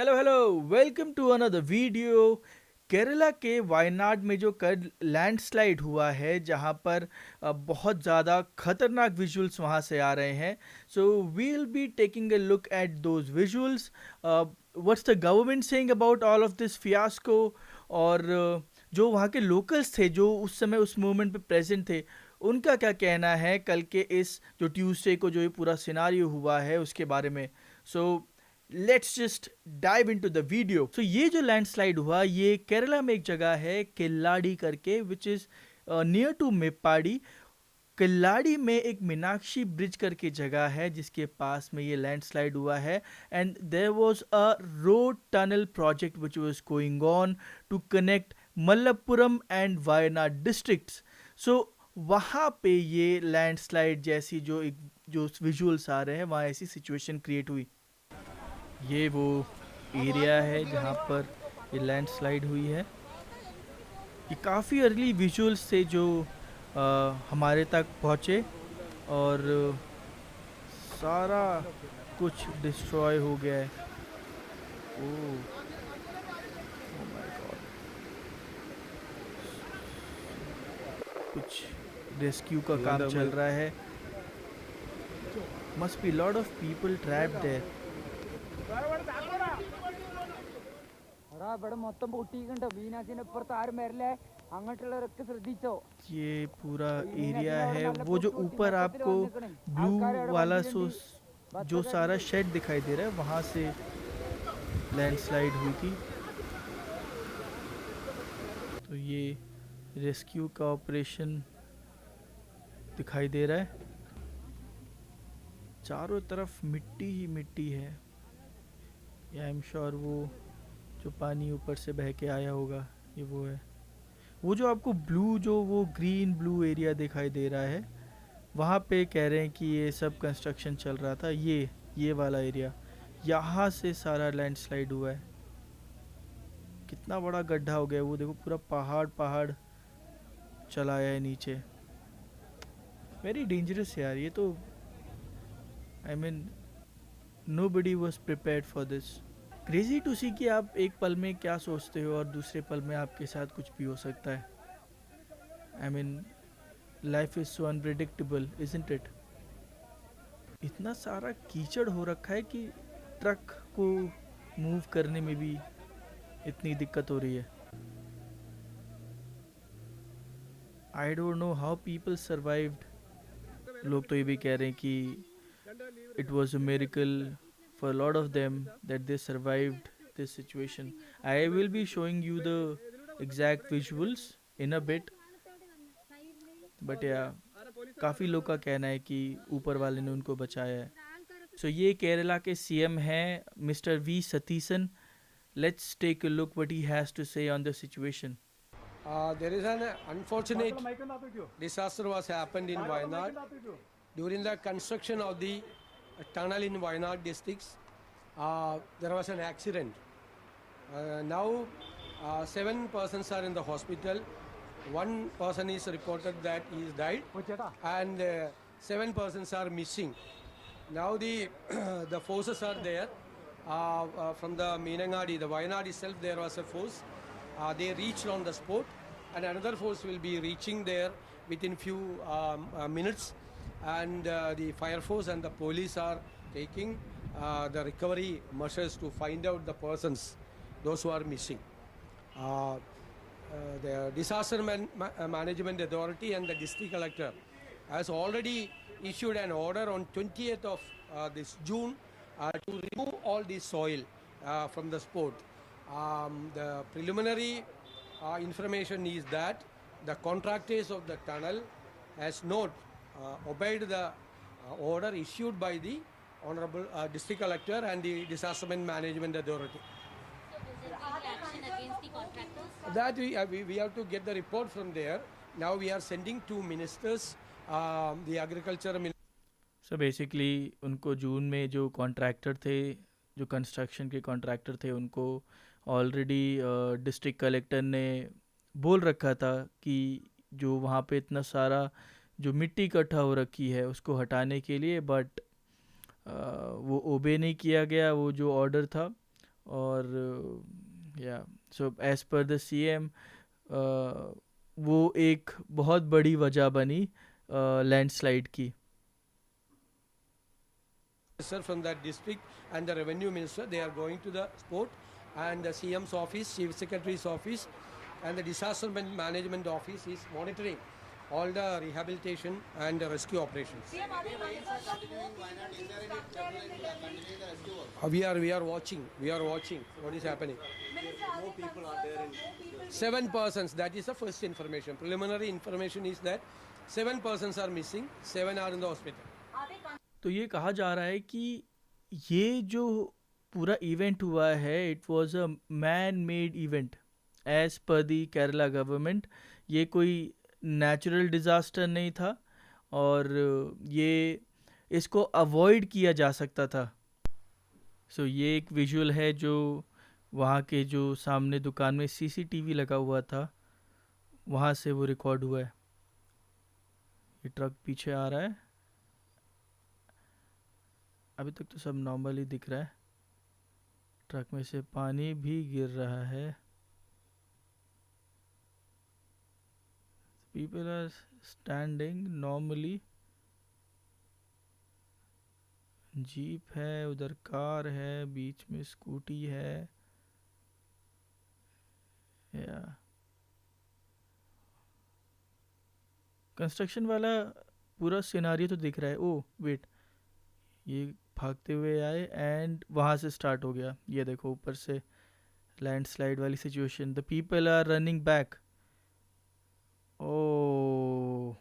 Hello hello, welcome to another video. Kerala के वायनाड में जो कल लैंडस्लाइड हुआ है, जहां पर बहुत ज़्यादा खतरनाक विजुअल्स वहां से आ रहे हैं। So we will be taking a look at those visuals. What's the government saying about all of this fiasco. और जो वहाँ के लोकल्स थे, जो उस समय उस मोमेंट पे प्रेजेंट थे, उनका क्या कहना है कल के इस जो ट्यूसडे को जो ये पूरा सिनारियो हुआ है उसके बारे में। So let's just dive into the video. So ये जो लैंडस्लाइड हुआ, ये केरला में एक जगह है किल्लाड़ी करके, विच इज नियर टू मेप्पाड़ी। किल्लाड़ी में एक मीनाक्षी ब्रिज करके जगह है जिसके पास में ये लैंडस्लाइड हुआ है। And there was a road tunnel project which was going on to connect Malappuram and Wayanad districts. So वहाँ पे ये लैंडस्लाइड जैसी जो विजुअल्स आ रहे हैं, वहाँ ऐसी सिचुएशन क्रिएट हुई। ये वो एरिया है जहाँ पर ये लैंडस्लाइड हुई है। ये काफ़ी अर्ली विजुअल्स थे जो हमारे तक पहुँचे, और सारा कुछ डिस्ट्रॉय हो गया है। ओह माय गॉड, कुछ रेस्क्यू का काम चल रहा है। Must be lot of people trapped there. എടാ ഇവിടെ മൊത്തം പൊട്ടിയിട്ടുണ്ട് വീനാശിന്റെ ഇപ്പുറത്ത് ആരും വരില്ലേ അങ്ങോട്ടുള്ളവരൊക്കെ ശ്രദ്ധിച്ചോ ये पूरा വീനാശിന്റെ एरिया അവിടെ है, നല്ല वो जो പൊട്ടി ऊपर മൊത്തത്തിൽ आपको വന്നിക്കണേ ब्लू ആൾക്കാർ അവിടെ वाला വണ്ടിയിലുണ്ട് जो ബസ്സൊക്കെ सारा അടിച്ചിട്ട് शेड दिखाई दे रहा है, वहाँ से लैंडस्लाइड हुई थी। तो ये रेस्क्यू का ऑपरेशन दिखाई दे रहा है। चारों तरफ मिट्टी ही मिट्टी है। या आई एम श्योर वो जो पानी ऊपर से बह के आया होगा, ये वो है। वो जो आपको ब्लू, जो वो ग्रीन ब्लू एरिया दिखाई दे रहा है, वहाँ पे कह रहे हैं कि ये सब कंस्ट्रक्शन चल रहा था। ये वाला एरिया, यहाँ से सारा लैंडस्लाइड हुआ है। कितना बड़ा गड्ढा हो गया, वो देखो पूरा पहाड़ पहाड़ चला आया है नीचे। वेरी डेंजरस यार, ये तो I mean nobody was prepared for this. Crazy to see कि आप एक पल में क्या सोचते हो और दूसरे पल में आपके साथ कुछ भी हो सकता है। I mean life is so unpredictable, isn't it. इतना सारा कीचड़ हो रखा है कि ट्रक को मूव करने में भी इतनी दिक्कत हो रही है। I don't know how people survived. लोग तो ये भी कह रहे हैं कि it was a miracle for a lot of them that they survived this situation. I will be showing you the exact visuals in a bit, but yeah, काफ़ी लोग का कहना है कि ऊपर वाले ने उनको बचाया है। सो ये केरला के सीएम हैं mister V Satheesan. Let's take a look what he has to say on the situation. There is an unfortunate disaster was happened in Wayanad during the construction of the tunnel in Wayanad districts. There was an accident. Now 7 persons are in the hospital. One person is reported that he is died, and 7 persons are missing. Now the the forces are there from the Meenangadi, the Wayanad itself. There was a force. They reached on the spot, and another force will be reaching there within few minutes. And the fire force and the police are taking the recovery measures to find out the persons, those who are missing. The Disaster Management Authority and the District Collector has already issued an order on 20th of this June to remove all this soil from the spot. The preliminary information is that the contractors of the tunnel has not obeyed the order issued by the Honorable District Collector and the Disaster Management Authority. Action against the contractors? That we have to get the report from there. Now we are sending 2 ministers, the agriculture minister. So basically उनको जून में जो contractor थे, जो construction के contractor थे, उनको already district collector ने बोल रखा था कि जो वहाँ पे इतना सारा जो मिट्टी इकट्ठा हो रखी है उसको हटाने के लिए, बट वो ओबे नहीं किया गया, वो जो ऑर्डर था। और या so as per the CM वो एक बहुत बड़ी वजह बनी लैंडस्लाइड की। Sir, from that district and the revenue minister, they are going to the spot, and the CM's office, chief secretary's office, and the disaster management office is monitoring all the rehabilitation and the rescue operations. We are watching what is happening. More people are there. 7 persons. That is the first information. Preliminary information is that 7 persons are missing. 7 are in the hospital. तो ये कहा जा रहा है कि ये जो पूरा इवेंट हुआ है it was a man made event as per the Kerala government. ये कोई नेचुरल डिज़ास्टर नहीं था और ये इसको अवॉइड किया जा सकता था। सो ये एक विजुअल है जो वहाँ के जो सामने दुकान में सीसीटीवी लगा हुआ था वहाँ से वो रिकॉर्ड हुआ है। ये ट्रक पीछे आ रहा है, अभी तक तो सब नॉर्मल ही दिख रहा है। ट्रक में से पानी भी गिर रहा है। People are standing normally. Jeep है, उधर कार है, बीच में स्कूटी है। या कंस्ट्रक्शन वाला पूरा सिनारियो तो दिख रहा है। ओ वेट, ये भागते हुए आए एंड वहाँ से स्टार्ट हो गया। ये देखो ऊपर से लैंडस्लाइड वाली situation. The people are running back. Oh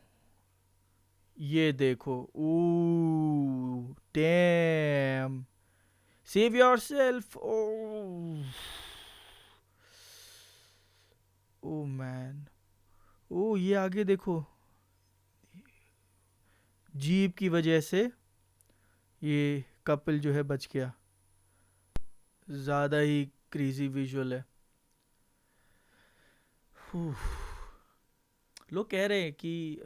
ये देखो, oh damn, save yourself. Oh man, oh ये आगे देखो, जीप की वजह से ये कपल जो है बच गया। ज़्यादा ही क्रेजी विजुअल है। लोग कह रहे हैं कि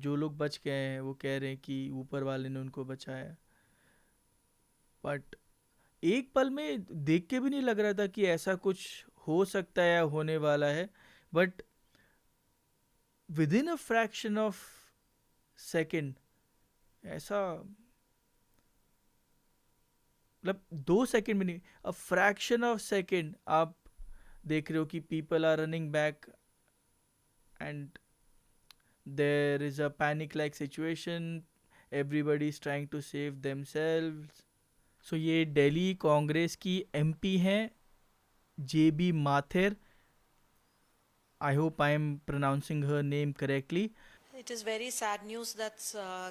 जो लोग बच गए हैं वो कह रहे हैं कि ऊपर वाले ने उनको बचाया, बट एक पल में देख के भी नहीं लग रहा था कि ऐसा कुछ हो सकता है या होने वाला है। But with in a fraction of second ऐसा, मतलब 2 सेकेंड में नहीं, अ फ्रैक्शन ऑफ सेकेंड आप देख रहे हो कि people are running back and there is a panic like situation, everybody is trying to save themselves. So ये दिल्ली कांग्रेस की एमपी हैं Jebi Mather. I hope I am pronouncing her name correctly. It is very sad news that's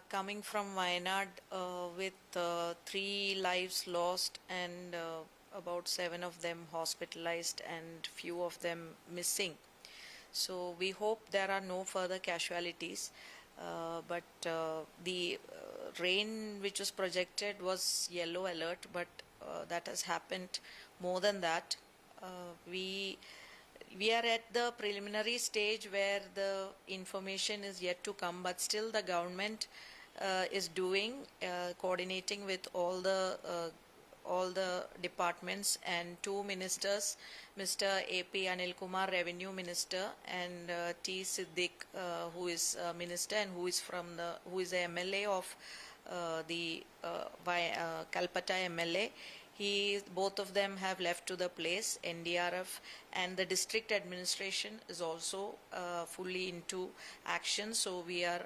coming from Wayanad with 3 lives lost and about 7 of them hospitalized and few of them missing. So we hope there are no further casualties. But the rain which was projected was yellow alert, but that has happened more than that. We are at the preliminary stage where the information is yet to come, but still the government is doing coordinating with all the departments and 2 ministers, Mr. AP Anil Kumar, Revenue Minister, and T Siddiq, who is minister and who is a MLA of the Kalpata MLA. Both of them have left to the place. NDRF and the district administration is also fully into action. So we are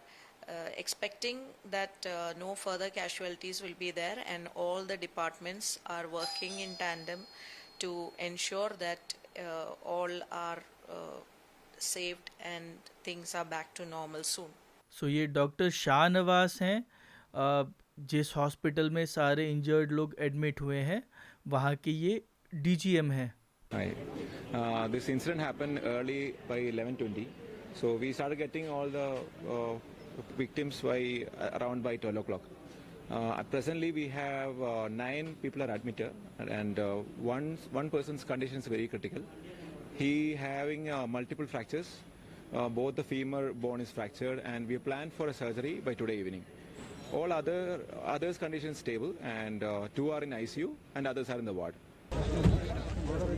expecting that no further casualties will be there, and all the departments are working in tandem to ensure that all are saved and things are back to normal soon. सो ये doctor Shahnawaz हैं, जिस hospital में सारे injured लोग admit हुए हैं वहाँ के ये डीजीएम हैं। Hi. This incident happened early by 11:20. So we started getting all the victims around by 12 o'clock. Presently we have 9 people are admitted, and one person's condition is very critical. He having multiple fractures. Both the femur bone is fractured, and we plan for a surgery by today evening. All others conditions stable, and 2 are in ICU and others are in the ward.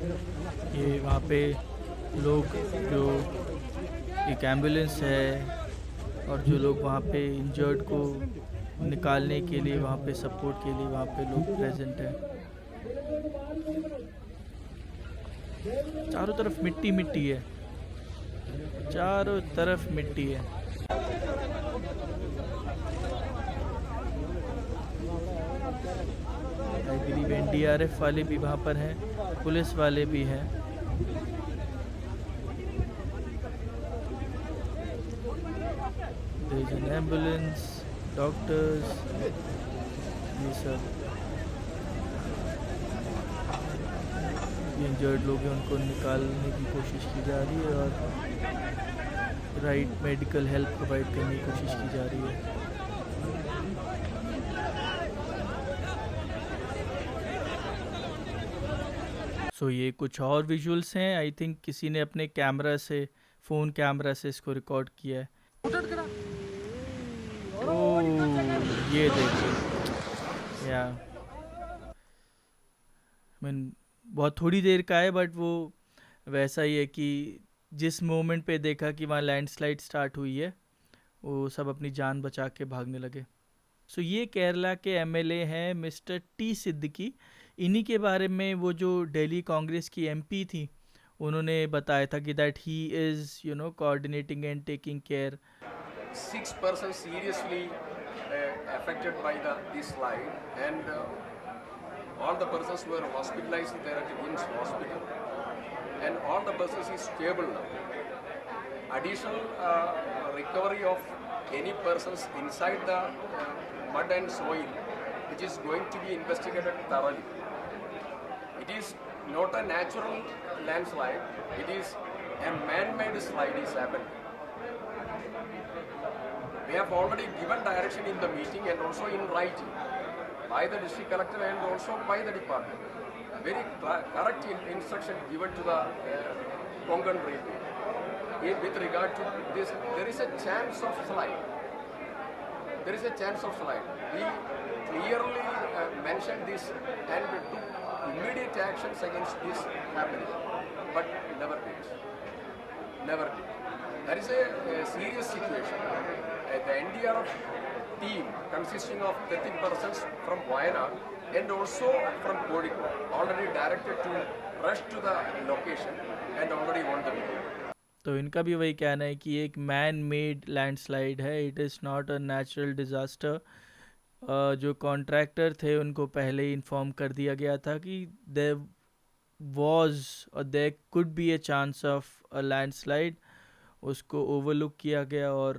ये वहाँ पे लोग जो एक ambulance है और जो लोग वहाँ पे इंजर्ड को निकालने के लिए वहाँ पे सपोर्ट के लिए वहाँ पे लोग प्रेजेंट हैं। चारों तरफ मिट्टी मिट्टी है, चारों तरफ मिट्टी है। आई बिलीव एनडीआरएफ वाले भी वहाँ पर हैं, पुलिस वाले भी हैं। There is an ambulance, doctors, ये सब इंजर्ड लोग हैं उनको निकालने की कोशिश की जा रही है और राइट मेडिकल हेल्प प्रोवाइड करने की कोशिश की जा रही है। सो ये कुछ और विजुअल्स हैं। आई थिंक किसी ने अपने कैमरा से, फ़ोन कैमरा से इसको रिकॉर्ड किया है। ओह, ये देखिए, या मीन बहुत थोड़ी देर का है, बट वो वैसा ही है कि जिस मोमेंट पे देखा कि वहाँ लैंडस्लाइड स्टार्ट हुई है, वो सब अपनी जान बचा के भागने लगे। सो ये केरला के एमएलए हैं मिस्टर टी सिद्दीकी। इन्हीं के बारे में वो जो दिल्ली कांग्रेस की एमपी थी, उन्होंने बताया था कि that he is coordinating and taking care. 6 persons seriously affected by this slide, and all the persons were hospitalized there at IMS hospital, and all the persons is stable now. Additional recovery of any persons inside the mud and soil, which is going to be investigated thoroughly. It is not a natural landslide, it is a man-made slide is happened. We have already given direction in the meeting and also in writing by the district collector and also by the department. Very correct instruction given to the Konkan Railway. With regard to this, there is a chance of slide. There is a chance of slide. We clearly mentioned this and took immediate actions against this happening, but never did. Never did. That is a serious situation. The NDRF team consisting of 13 persons from Wayanad and also from Kozhikode already directed to rush to the location and already won the meeting. तो इनका भी वही कहना है कि एक man made landslide है, it is not a natural disaster. जो कॉन्ट्रैक्टर थे उनको पहले ही इन्फॉर्म कर दिया गया था कि देयर वाज और there could be a chance of a landslide, उसको ओवरलुक किया गया और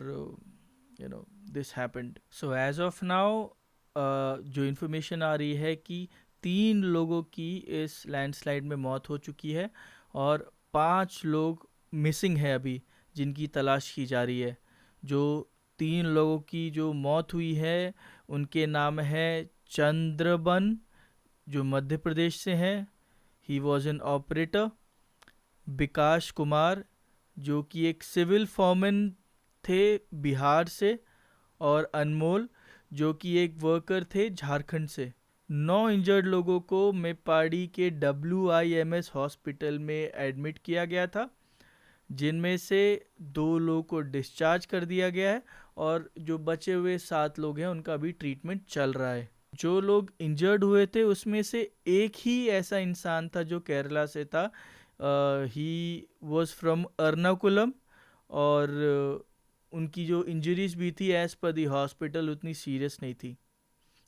this happened. So as of now जो इन्फॉर्मेशन आ रही है कि 3 लोगों की इस लैंडस्लाइड में मौत हो चुकी है और 5 लोग मिसिंग है अभी, जिनकी तलाश की जा रही है। जो 3 लोगों की जो मौत हुई है उनके नाम है चंद्रबन, जो मध्य प्रदेश से हैं, ही वॉज एन ऑपरेटर। विकास कुमार, जो कि एक सिविल फॉरमैन थे बिहार से, और अनमोल, जो कि एक वर्कर थे झारखंड से। 9 इंजर्ड लोगों को मेप्पाड़ी के WIMS हॉस्पिटल में एडमिट किया गया था, जिनमें से 2 लोगों को डिस्चार्ज कर दिया गया है और जो बचे हुए 7 लोग हैं उनका भी ट्रीटमेंट चल रहा है। जो लोग इंजर्ड हुए थे उसमें से एक ही ऐसा इंसान था जो केरला से था। ही वॉज फ्रॉम एर्नाकुलम और उनकी जो इंजरीज भी थी एज़ पर दी हॉस्पिटल उतनी सीरियस नहीं थी।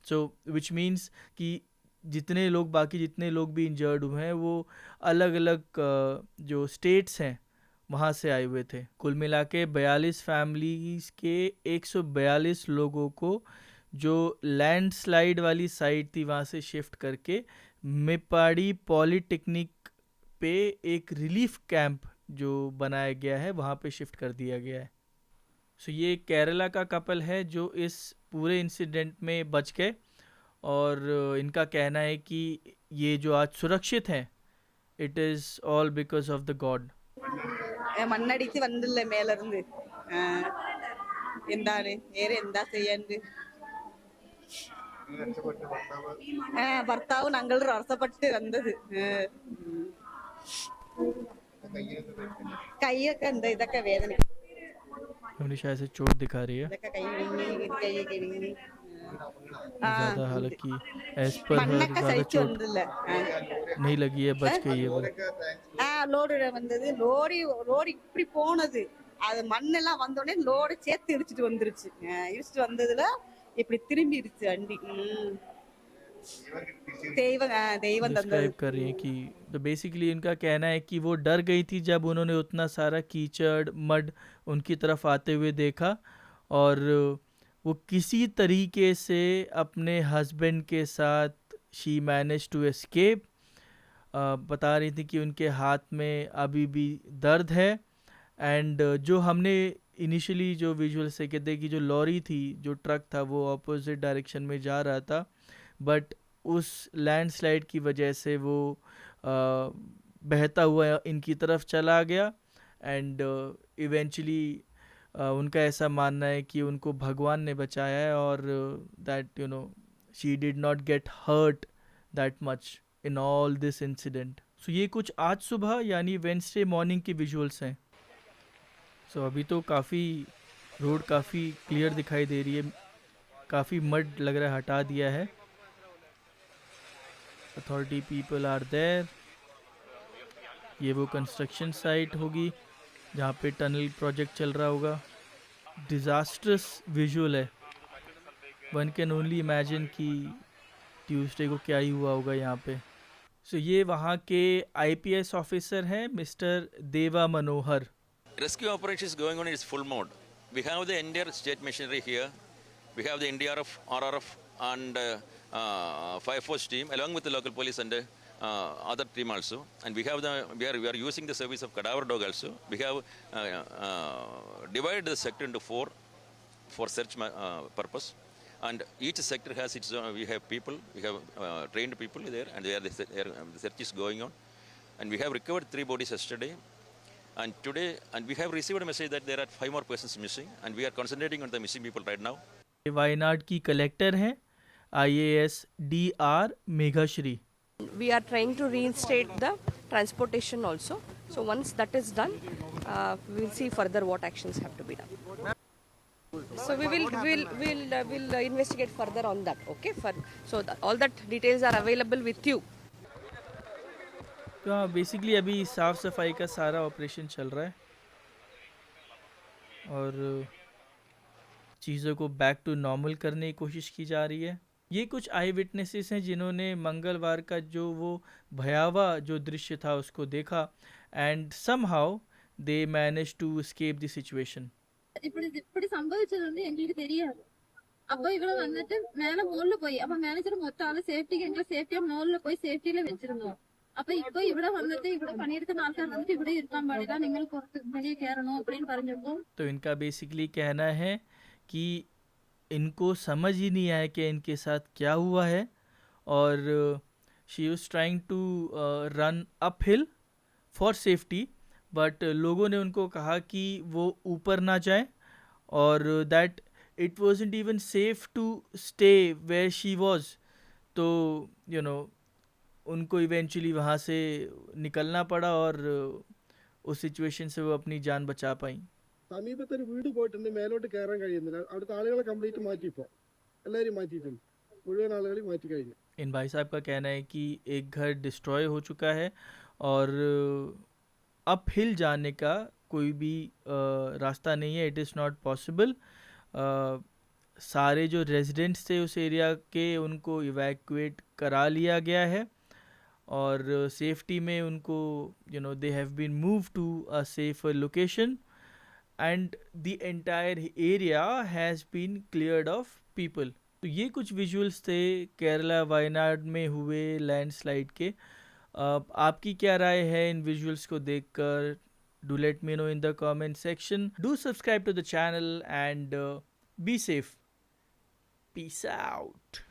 सो विच मीन्स कि बाकी जितने लोग भी इंजर्ड हुए हैं वो अलग अलग जो स्टेट्स हैं वहाँ से आए हुए थे। कुल मिला के 42 फैमिलीज़ के 142 लोगों को जो लैंडस्लाइड वाली साइट थी वहाँ से शिफ्ट करके मेप्पाड़ी पॉलीटेक्निक पे एक रिलीफ कैंप जो बनाया गया है वहाँ पे शिफ्ट कर दिया गया है। सो ये केरला का कपल है जो इस पूरे इंसिडेंट में बच गए और इनका कहना है कि ये जो आज सुरक्षित हैं it is all because of the god. മണ്ണടിച്ച് വന്നില്ലേ മേലിருந்து എന്താണ് വേറെ എന്താ ചെയ്യാണ്ട് ഭർത്താവ് ഞങ്ങൾ രസപ്പെട്ട് വന്നത് കൈയൊക്കെ എന്താ ഇതൊക്കെ വേദന उन्हें शायद से चोट दिखा रही है ഇതൊക്കെ കൈ വീങ്ങി കൈയൊക്കെ വീങ്ങി ज़्यादा हालांकि एज पर हर മണ്ണൊക്കെ ज़्यादा സഹിച്ചു चोट വന്നില്ല नहीं लगी है, बच गई है वो। லோடு வந்தது லோரி இப்படி போனது அது மண்ணெல்லாம் வந்தோடனே லோடு சேர்த்து இடிச்சிட்டு வந்துருச்சு இடிச்சிட்டு வந்ததுல இப்படி திரும்பிடுச்சு வண்டி தெய்வம் தந்தது डिस्क्राइब कर रही हैं कि तो बेसिकली इनका कहना है कि वो डर गई थी जब उन्होंने उतना सारा कीचड़ मड उनकी तरफ आते हुए देखा, और वो किसी तरीके से अपने हस्बैंड के साथ शी मैनेज टू एस्केप। बता रही थी कि उनके हाथ में अभी भी दर्द है, एंड जो हमने इनिशियली जो विजुअल से कहते कि जो लॉरी थी, जो ट्रक था, वो अपोजिट डायरेक्शन में जा रहा था, बट उस लैंडस्लाइड की वजह से वो बहता हुआ इनकी तरफ चला गया, एंड इवेंचुअली उनका ऐसा मानना है कि उनको भगवान ने बचाया है, और that you know she did not get hurt that much in all this incident. So ये कुछ आज सुबह यानी वेंसडे मॉर्निंग की विजुअल्स हैं। सो अभी तो काफ़ी रोड काफ़ी क्लियर दिखाई दे रही है, काफ़ी मड लग रहा है हटा दिया है। Authority people are there. ये वो कंस्ट्रक्शन साइट होगी जहाँ पे टनल प्रोजेक्ट चल रहा होगा। डिज़ास्ट्रस विजुअल है, वन कैन ओनली इमेजिन कि ट्यूसडे को क्या ही हुआ होगा यहाँ पे। सो ये वहाँ के आईपीएस ऑफिसर हैं मिस्टर देवा मनोहर। Rescue operation is going on in its full mode. We have the entire state machinery here. We have the NDRF, RRF, and Fire Force team, along with the local police and other team also. And we are using the service of cadaver dog also. We have divided the sector into four for search purpose. And each sector has its own. We have people. We have trained people there, and the search is going on. And we have recovered 3 bodies yesterday. And today, and we have received a message that there are 5 more persons missing, and we are concentrating on the missing people right now. Wayanad की collector हैं IAS DR मेघाश्री। We are trying to reinstate the transportation also. So once that is done, we will see further what actions have to be done. So we'll investigate further on that. Okay. All that details are available with you. तो हाँ, basically अभी साफ़ सफाई का सारा operation चल रहा है, और चीज़ों को बैक टू नॉर्मल करने की कोशिश की जा रही है। ये कुछ आई विटनेसेस हैं जिन्होंने मंगलवार का जो वो भयावह जो दृश्य था उसको देखा, and somehow they manage to escape the situation. இப்படி சம்பவிச்சது வந்து எங்களுக்கு தெரியாது. அப்ப இவங்க வந்துட்டு மேல மோல்ல போய் அப்ப மேனேஜர் மொத்த ஆளு சேஃப்டிக்கு எங்களை சேஃப்டியா மோல்ல போய் சேஃப்டியில வச்சிருந்தோம். அப்ப இப்ப ഇവിടെ വന്നിട്ട് ഇവിടെ പണിയെടുക്കുന്ന ആൾക്കാർ വന്നിട്ട് ഇവിടെ ഇരിക്കാൻ പാടില്ല, നിങ്ങൾ പുറത്ത് വെളിയെ കയറണം அப்படின்னு പറഞ്ഞപ്പോൾ तो इनका बेसिकली कहना है कि इनको समझ ही नहीं आया कि इनके साथ क्या हुआ है, और she was trying to run up hill for safety, but लोगों ने उनको कहा कि वो ऊपर ना जाए, और that it wasn't even safe to stay where she was. तो यू नो उनको इवेंचुअली वहाँ से निकलना पड़ा, और उस सिचुएशन से वो अपनी जान बचा पाई। സമീപത്തൊരു വീട് പോയിട്ടുണ്ട്, മേലോട്ട് കയറാൻ കഴിയുന്നില്ല. അവിടുത്തെ ആളുകളെ കംപ്ലീറ്റ് മാറ്റി, ഇപ്പോൾ എല്ലാവരും മാറ്റിയിട്ടുണ്ട്, മുഴുവൻ ആളുകളെയും മാറ്റി കഴിഞ്ഞു. इन भाई साहब का कहना है कि एक घर डिस्ट्रॉय हो चुका है, और अप हिल जाने का कोई भी रास्ता नहीं है, इट इज़ नॉट पॉसिबल। सारे जो रेजिडेंट्स थे उस एरिया के उनको इवैक्यूएट करा लिया गया है, और सेफ्टी में उनको they have been move to a safe location, and the entire area has been cleared of people. तो ये कुछ विजुअल्स थे केरला वायनाड में हुए लैंडस्लाइड के। आपकी क्या राय है इन विजुअल्स को देखकर? Do let me know in the comment section. Do subscribe to the channel and be safe. Peace out.